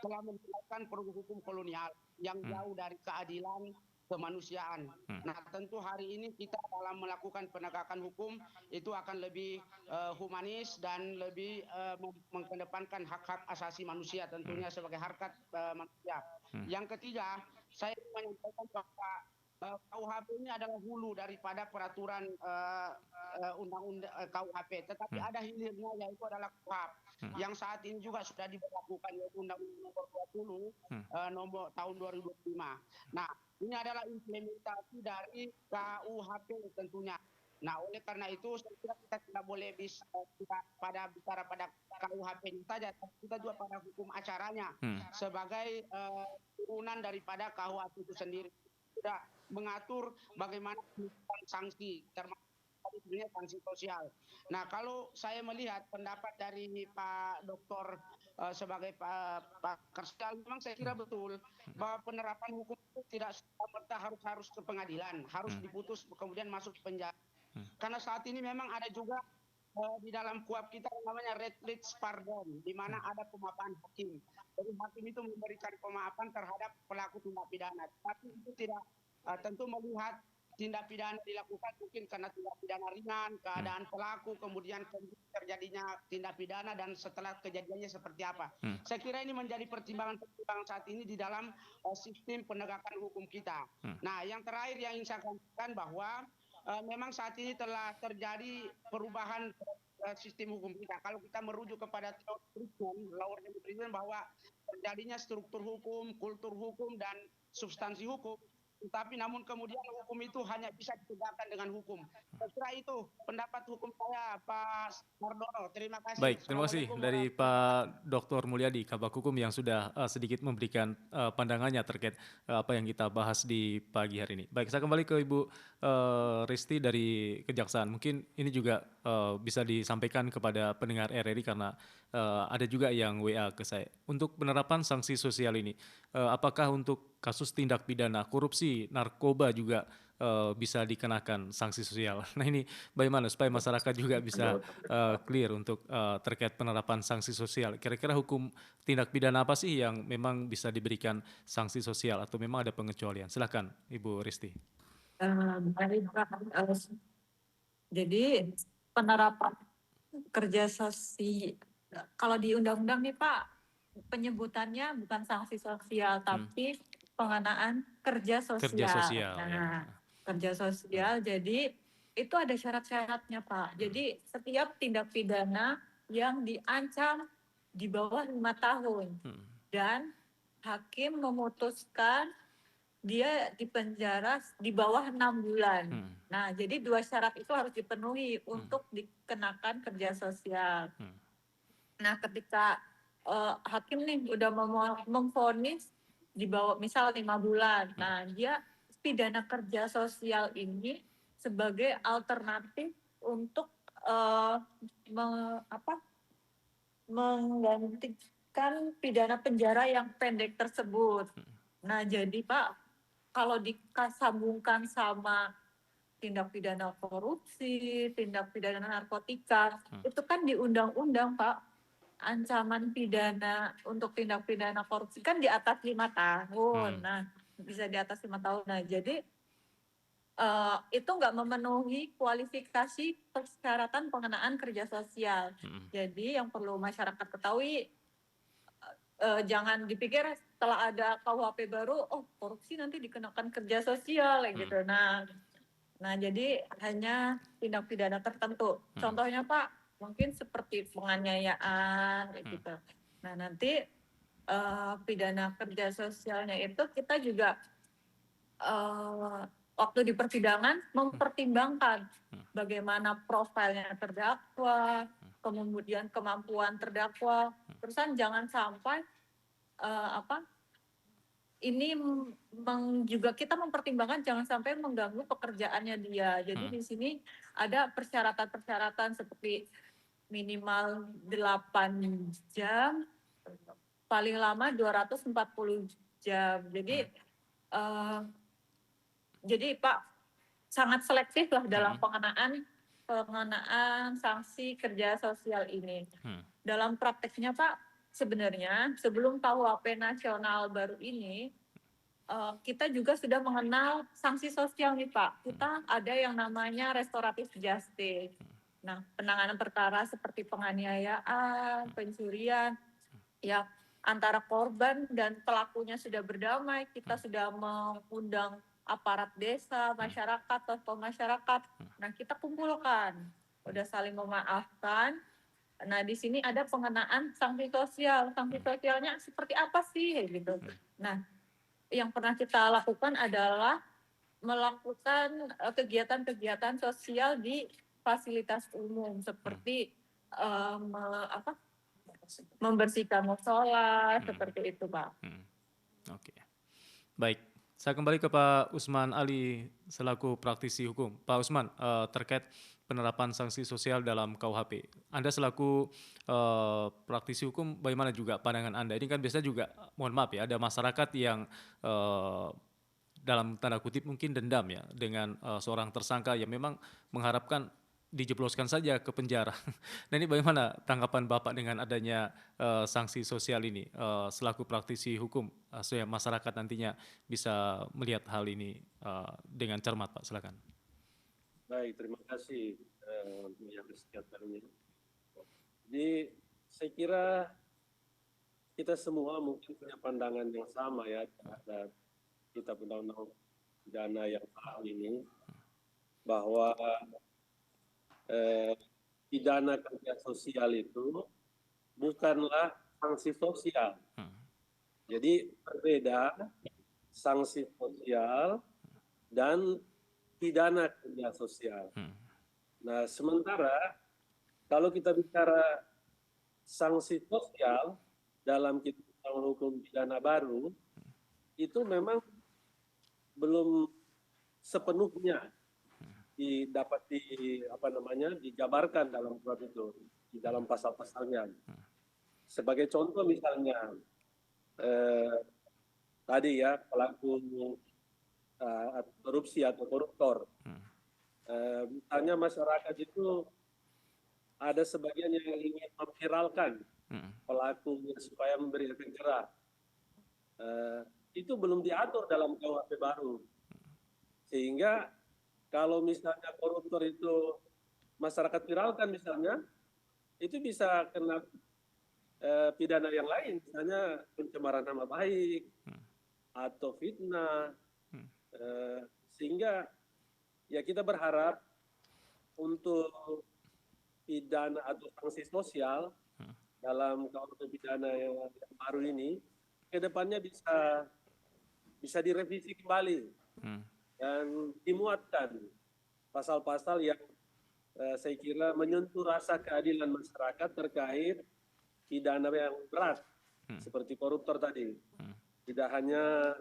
telah menjalankan produk hukum kolonial yang jauh dari keadilan kemanusiaan. Nah, tentu hari ini kita dalam melakukan penegakan hukum itu akan lebih humanis dan lebih mengedepankan hak-hak asasi manusia tentunya sebagai harkat manusia. Yang ketiga, saya menyampaikan bahwa KUHP ini adalah hulu daripada peraturan undang-undang KUHP, tetapi ada hilirnya yaitu adalah KUHP yang saat ini juga sudah diberlakukan yaitu Undang-Undang Nomor 20 nomor tahun 2025. Nah, ini adalah implementasi dari KUHP tentunya. Nah, oleh karena itu saya kira kita tidak boleh bicara pada KUHP ini saja, tapi kita juga pada hukum acaranya sebagai turunan daripada KUHP itu sendiri. Sudah mengatur bagaimana sanksi termasuk sanksi sosial. Nah, kalau saya melihat pendapat dari Pak Doktor sebagai pakar sosial, memang saya kira betul bahwa penerapan hukum itu tidak serta-merta harus ke pengadilan, harus diputus kemudian masuk penjara. Karena saat ini memang ada juga di dalam KUHP kita yang namanya red list pardon, di mana ada pemaafan hakim. Jadi hakim itu memberikan pemaafan terhadap pelaku tindak pidana. Tapi itu tidak tentu melihat tindak pidana dilakukan mungkin karena tindak pidana ringan, keadaan pelaku, kemudian terjadinya tindak pidana dan setelah kejadiannya seperti apa. Saya kira ini menjadi pertimbangan-pertimbangan saat ini di dalam sistem penegakan hukum kita. Nah, yang terakhir yang ingin saya katakan bahwa memang saat ini telah terjadi perubahan sistem hukum kita. Kalau kita merujuk kepada teori bahwa terjadinya struktur hukum, kultur hukum, dan substansi hukum, tetapi namun kemudian hukum itu hanya bisa ditegakkan dengan hukum. Saya kira itu pendapat hukum saya, Pak Mardono. Terima kasih. Baik, terima kasih dari Pak Dr. Mulyadi, Kabak Hukum yang sudah sedikit memberikan pandangannya terkait apa yang kita bahas di pagi hari ini. Baik, saya kembali ke Ibu Risti dari Kejaksaan. Mungkin ini juga bisa disampaikan kepada pendengar RRI karena ada juga yang WA ke saya. Untuk penerapan sanksi sosial ini, apakah untuk kasus tindak pidana korupsi, narkoba juga bisa dikenakan sanksi sosial? Nah, ini bagaimana supaya masyarakat juga bisa clear untuk terkait penerapan sanksi sosial? Kira-kira hukum tindak pidana apa sih yang memang bisa diberikan sanksi sosial atau memang ada pengecualian? Silakan Ibu Risti. Jadi penerapan kerja sosial, kalau di undang-undang nih Pak, penyebutannya bukan sanksi sosial tapi pengenaan kerja sosial. Kerja sosial. Nah, kerja sosial. Jadi itu ada syarat-syaratnya Pak. Jadi setiap tindak pidana yang diancam di bawah 5 tahun dan hakim memutuskan dia dipenjara di bawah 6 bulan. Nah, jadi 2 syarat itu harus dipenuhi untuk dikenakan kerja sosial. Nah, ketika hakim nih udah memvonis di bawah misal 5 bulan. Nah, dia pidana kerja sosial ini sebagai alternatif untuk menggantikan pidana penjara yang pendek tersebut. Nah, jadi Pak, kalau disambungkan sama tindak pidana korupsi, tindak pidana narkotika, itu kan di undang-undang Pak, ancaman pidana untuk tindak pidana korupsi kan di atas 5 tahun. Nah, bisa di atas 5 tahun. Nah, jadi itu nggak memenuhi kualifikasi persyaratan pengenaan kerja sosial. Jadi yang perlu masyarakat ketahui, jangan dipikir setelah ada KUHP baru, oh korupsi nanti dikenakan kerja sosial gitu. Nah, jadi hanya tindak pidana tertentu. Contohnya Pak, mungkin seperti penganiayaan gitu. Nah, nanti pidana kerja sosialnya itu kita juga waktu di persidangan mempertimbangkan bagaimana profilnya terdakwa, kemudian kemampuan terdakwa. Terusan jangan sampai ini juga kita mempertimbangkan jangan sampai mengganggu pekerjaannya dia. Jadi di sini ada persyaratan-persyaratan seperti minimal 8 jam, paling lama 240 jam. Jadi Pak sangat selektif lah dalam pengenaan sanksi kerja sosial ini. Dalam prakteknya Pak, sebenarnya sebelum KUHP nasional baru ini, kita juga sudah mengenal sanksi sosial nih Pak. Kita ada yang namanya restoratif justice. Nah, penanganan perkara seperti penganiayaan, pencurian, ya antara korban dan pelakunya sudah berdamai, kita sudah mengundang aparat desa, masyarakat, tokoh masyarakat. Nah, kita kumpulkan, udah saling memaafkan. Nah, di sini ada pengenaan sanksi sosial. Sanksi sosialnya seperti apa sih gitu. Nah, yang pernah kita lakukan adalah melakukan kegiatan-kegiatan sosial di fasilitas umum seperti membersihkan musola, seperti itu, Pak. Oke. Baik, saya kembali ke Pak Usman Ali selaku praktisi hukum. Pak Usman, terkait penerapan sanksi sosial dalam KUHP. Anda selaku praktisi hukum, bagaimana juga pandangan Anda? Ini kan biasanya juga, mohon maaf ya, ada masyarakat yang dalam tanda kutip mungkin dendam ya dengan seorang tersangka yang memang mengharapkan dijebloskan saja ke penjara. Nah, ini bagaimana tanggapan Bapak dengan adanya sanksi sosial ini selaku praktisi hukum supaya masyarakat nantinya bisa melihat hal ini dengan cermat, Pak? Silakan. Baik, terima kasih untuk yang kesekiannya. Jadi saya kira kita semua mungkin punya pandangan yang sama ya terhadap kitab undang-undang pidana yang baru ini, bahwa pidana kerja sosial itu bukanlah sanksi sosial. Jadi berbeda sanksi sosial dan pidana kerja sosial. Nah, sementara kalau kita bicara sanksi sosial dalam kitab hukum pidana baru, itu memang belum sepenuhnya dijabarkan dalam surat itu, di dalam pasal-pasalnya. Sebagai contoh misalnya, tadi ya, pelaku korupsi atau koruptor. Misalnya masyarakat itu ada sebagian yang ingin memviralkan pelakunya supaya memberi efek jerah. Itu belum diatur dalam KUHP baru. Sehingga kalau misalnya koruptor itu masyarakat viralkan misalnya, itu bisa kena pidana yang lain, misalnya pencemaran nama baik atau fitnah. Sehingga ya kita berharap untuk pidana atau sanksi sosial dalam KUHP pidana yang baru ini ke depannya bisa direvisi kembali dan dimuatkan pasal-pasal yang saya kira menyentuh rasa keadilan masyarakat terkait pidana yang berat seperti koruptor tadi. Tidak hanya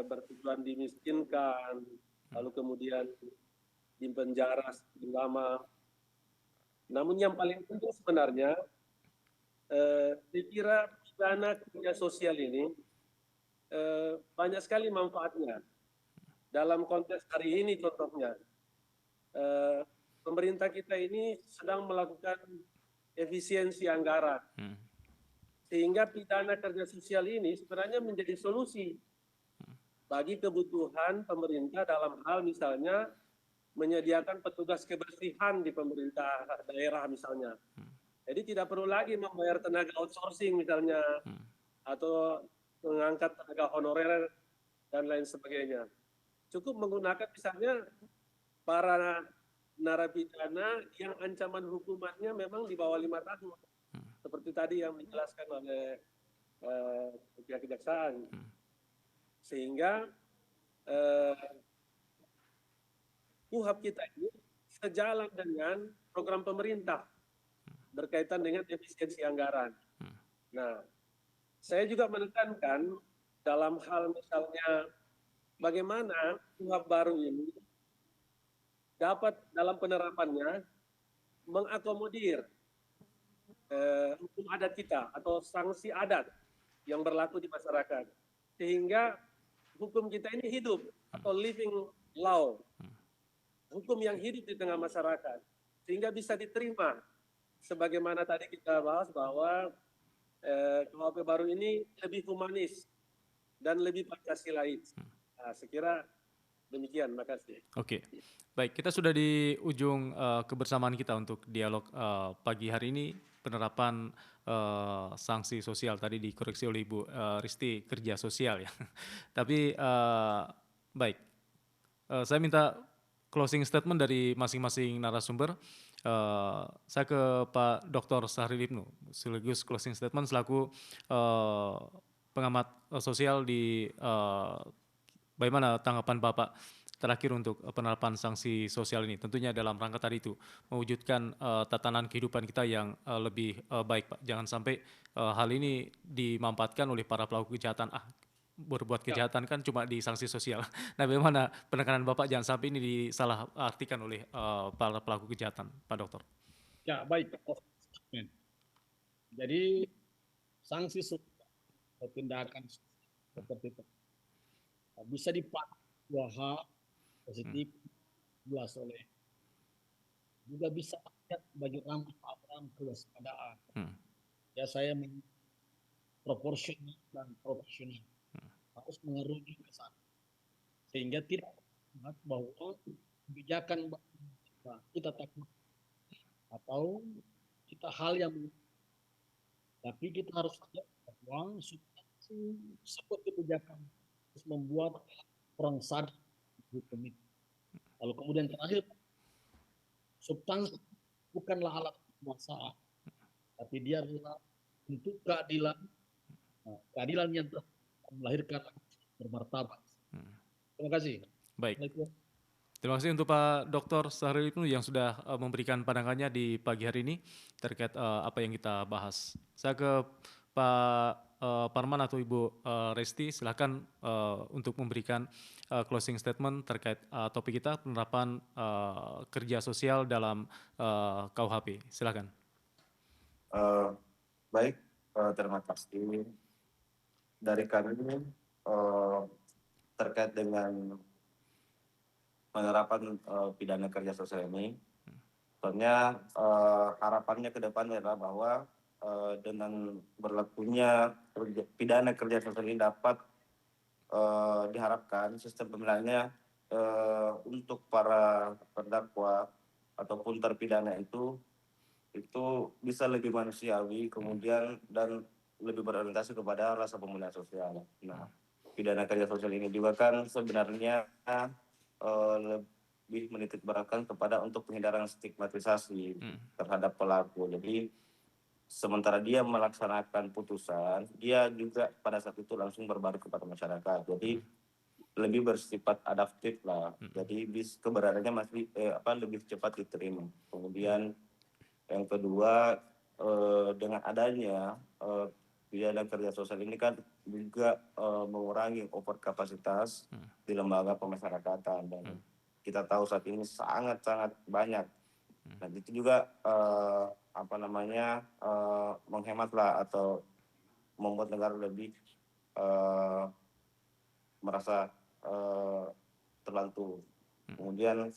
bertujuan dimiskinkan, lalu kemudian dipenjara sekian lama. Namun yang paling penting sebenarnya, saya kira pidana kerja sosial ini banyak sekali manfaatnya. Dalam konteks hari ini contohnya, pemerintah kita ini sedang melakukan efisiensi anggaran. Sehingga pidana kerja sosial ini sebenarnya menjadi solusi bagi kebutuhan pemerintah dalam hal misalnya menyediakan petugas kebersihan di pemerintah daerah misalnya. Jadi tidak perlu lagi membayar tenaga outsourcing misalnya, atau mengangkat tenaga honorer dan lain sebagainya. Cukup menggunakan misalnya para narapidana yang ancaman hukumannya memang di bawah 5 tahun. Seperti tadi yang dijelaskan oleh pihak kejaksaan. Sehingga KUHP kita ini sejalan dengan program pemerintah berkaitan dengan efisiensi anggaran. Nah, saya juga menekankan dalam hal misalnya bagaimana KUHP baru ini dapat dalam penerapannya mengakomodir hukum adat kita atau sanksi adat yang berlaku di masyarakat. Sehingga hukum kita ini hidup atau living law. Hukum yang hidup di tengah masyarakat. Sehingga bisa diterima. Sebagaimana tadi kita bahas bahwa KUHP baru ini lebih humanis dan lebih Pancasilais. Nah, sekira demikian, makasih. Oke, baik, kita sudah di ujung kebersamaan kita untuk dialog pagi hari ini, penerapan sanksi sosial tadi dikoreksi oleh Ibu Risti, kerja sosial ya. Tapi baik, saya minta closing statement dari masing-masing narasumber. Saya ke Pak Dr. Sahril Ibnu, sekaligus closing statement selaku pengamat sosial di bagaimana tanggapan Bapak terakhir untuk penerapan sanksi sosial ini? Tentunya dalam rangka tadi itu mewujudkan tatanan kehidupan kita yang lebih baik, Pak. Jangan sampai hal ini dimanfaatkan oleh para pelaku kejahatan. Berbuat kejahatan kan cuma di sanksi sosial. Nah, bagaimana penekanan Bapak jangan sampai ini disalahartikan oleh para pelaku kejahatan, Pak Dokter? Ya, baik. Jadi sanksi sosial atau tindakan seperti itu bisa dipakai dua hal positif jelas oleh juga bisa bagi orang kewaspadaan. Ya, saya proporsional dan profesional harus mengerucut ke sana sehingga tidak bahwa kebijakan kita takut atau kita hal yang tapi kita harus lihat bahwa substansi sebuah kebijakan harus membuat orang sadar hukum itu. Lalu kemudian terakhir, substansi bukanlah alat kekuasaan, tapi dia adalah untuk keadilan, keadilan yang melahirkan bermartabat. Terima kasih. Baik. Terima kasih untuk Pak Dr. Sahril Ibnu yang sudah memberikan pandangannya di pagi hari ini terkait apa yang kita bahas. Saya ke Pak Parman atau Ibu Resti, silakan untuk memberikan closing statement terkait topik kita, penerapan kerja sosial dalam KUHP. Silakan. Baik, terima kasih. Dari kami terkait dengan penerapan pidana kerja sosial ini, sebenarnya harapannya ke depan adalah bahwa dengan berlakunya pidana kerja sosial ini dapat diharapkan sistem pemilannya untuk para terdakwa ataupun terpidana itu bisa lebih manusiawi, kemudian dan lebih berorientasi kepada rasa pemulihan sosial. Nah, pidana kerja sosial ini juga kan sebenarnya lebih menitik beratkan kepada untuk penghindaran stigmatisasi terhadap pelaku. Jadi sementara dia melaksanakan putusan, dia juga pada saat itu langsung berbalik kepada masyarakat. Jadi lebih bersifat adaptif lah. Jadi keberadaannya masih lebih cepat diterima. Kemudian yang kedua, dengan adanya pidana kerja sosial ini kan juga mengurangi overkapasitas di lembaga pemasyarakatan, dan kita tahu saat ini sangat-sangat banyak. Dan itu juga menghemat lah atau membuat negara lebih merasa terbantu. Kemudian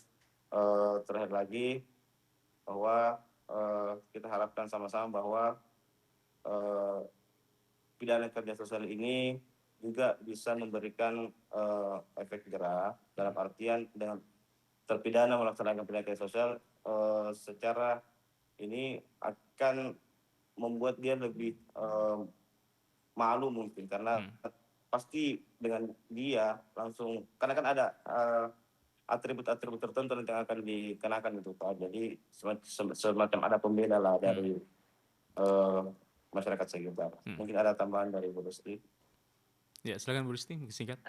terakhir lagi bahwa kita harapkan sama-sama bahwa pidana kerja sosial ini juga bisa memberikan efek jerah, dalam artian dengan terpidana melaksanakan pidana kerja sosial secara ini akan membuat dia lebih malu mungkin, karena pasti dengan dia langsung, karena kan ada atribut-atribut tertentu yang akan dikenakan itu Pak. Jadi semacam ada pembeda lah dari masyarakat sekitar. Mungkin ada tambahan dari Bu Risti. Ya, silakan Bu Risti, singkat.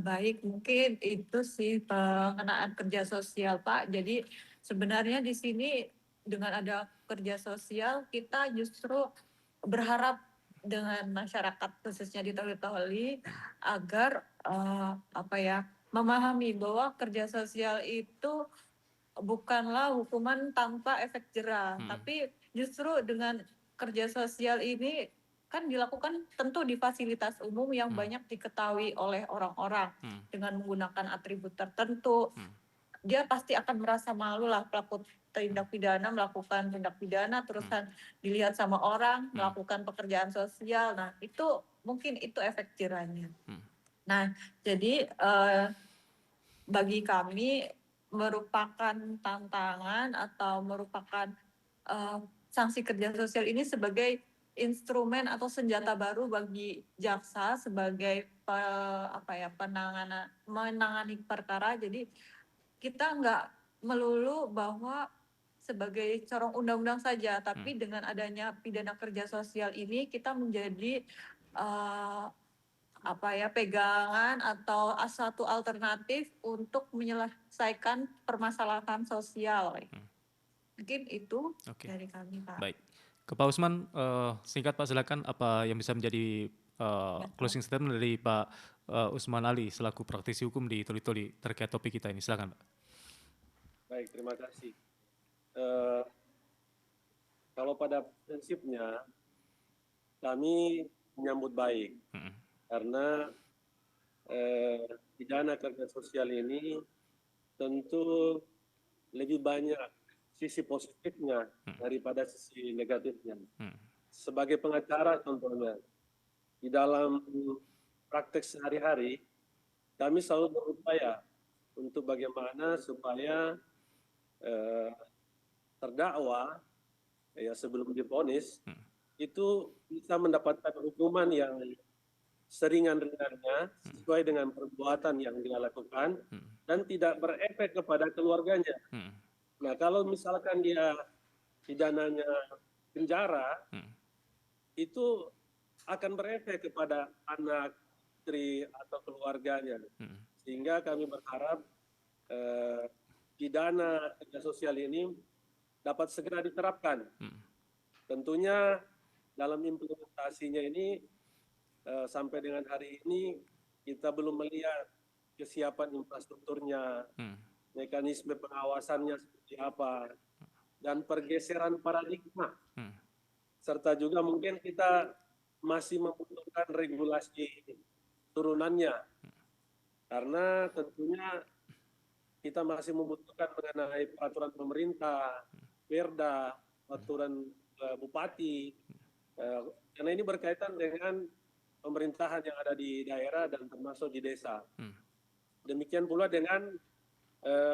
Baik, mungkin itu sih pengenaan kerja sosial Pak. Jadi sebenarnya di sini dengan ada kerja sosial kita justru berharap dengan masyarakat khususnya di Toli-Toli agar memahami bahwa kerja sosial itu bukanlah hukuman tanpa efek jerah, tapi justru dengan kerja sosial ini kan dilakukan tentu di fasilitas umum yang banyak diketahui oleh orang-orang dengan menggunakan atribut tertentu. Dia pasti akan merasa malu lah pelaku tindak pidana, melakukan tindak pidana, terusan dilihat sama orang, melakukan pekerjaan sosial. Nah, itu mungkin itu efek jerahnya. Nah, jadi bagi kami merupakan tantangan atau merupakan sanksi kerja sosial ini sebagai instrumen atau senjata baru bagi jaksa sebagai menangani perkara. Jadi kita nggak melulu bahwa sebagai corong undang-undang saja, tapi dengan adanya pidana kerja sosial ini kita menjadi pegangan atau satu alternatif untuk menyelesaikan permasalahan sosial. Mungkin itu dari kami, Pak. Baik. Ke Pak Usman, singkat Pak, silakan apa yang bisa menjadi closing statement dari Pak Usman Ali selaku praktisi hukum di Toli-Toli terkait topik kita ini. Silakan, Pak. Baik, terima kasih. Kalau pada prinsipnya kami menyambut baik karena pidana kerja sosial ini tentu lebih banyak sisi positifnya daripada sisi negatifnya. Sebagai pengacara contohnya, di dalam praktek sehari-hari, kami selalu berupaya untuk bagaimana supaya terdakwa sebelum divonis itu bisa mendapatkan hukuman yang seringan-ringannya sesuai dengan perbuatan yang dia lakukan dan tidak berefek kepada keluarganya. Nah, kalau misalkan dia pidananya penjara, itu akan berefek kepada anak, istri, atau keluarganya. Sehingga kami berharap pidana kerja sosial ini dapat segera diterapkan. Tentunya dalam implementasinya ini sampai dengan hari ini kita belum melihat kesiapan infrastrukturnya, mekanisme pengawasannya seperti apa, dan pergeseran paradigma. Serta juga mungkin kita masih membutuhkan regulasi turunannya. Karena tentunya kita masih membutuhkan mengenai peraturan pemerintah, perda, peraturan bupati, karena ini berkaitan dengan pemerintahan yang ada di daerah dan termasuk di desa. Demikian pula dengan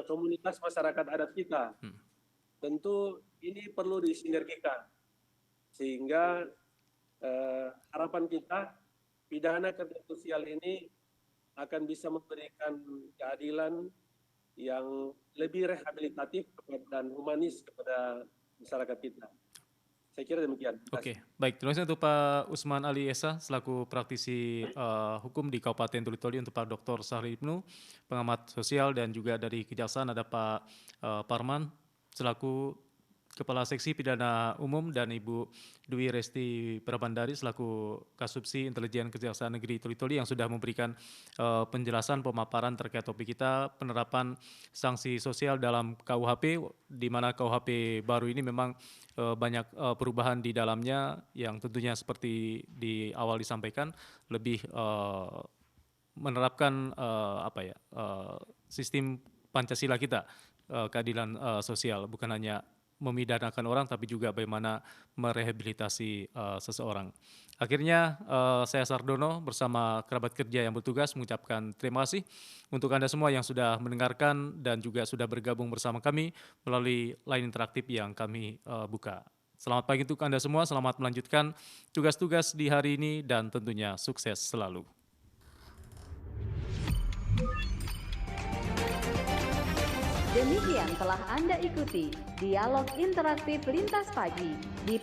komunitas masyarakat adat kita. Tentu ini perlu disinergikan sehingga harapan kita pidana kerja sosial ini akan bisa memberikan keadilan yang lebih rehabilitatif dan humanis kepada masyarakat kita. Saya kira demikian. Oke, baik. Terima kasih untuk Pak Usman Ali Esa selaku praktisi hukum di Kabupaten Toli-Toli, untuk Pak Dr. Sahri Ibnu, pengamat sosial, dan juga dari Kejaksaan ada Pak Parman selaku Kepala Seksi Pidana Umum, dan Ibu Dwi Resti Prabandari selaku Kasubsi Intelijen Kejaksaan Negeri Toli-Toli yang sudah memberikan penjelasan pemaparan terkait topik kita, penerapan sanksi sosial dalam KUHP, di mana KUHP baru ini memang banyak perubahan di dalamnya yang tentunya seperti di awal disampaikan lebih menerapkan sistem Pancasila kita, keadilan sosial, bukan hanya memidanakan orang tapi juga bagaimana merehabilitasi seseorang. Akhirnya saya Sardono bersama kerabat kerja yang bertugas mengucapkan terima kasih untuk Anda semua yang sudah mendengarkan dan juga sudah bergabung bersama kami melalui line interaktif yang kami buka. Selamat pagi untuk Anda semua, selamat melanjutkan tugas-tugas di hari ini dan tentunya sukses selalu. Demikian telah Anda ikuti Dialog Interaktif Lintas Pagi di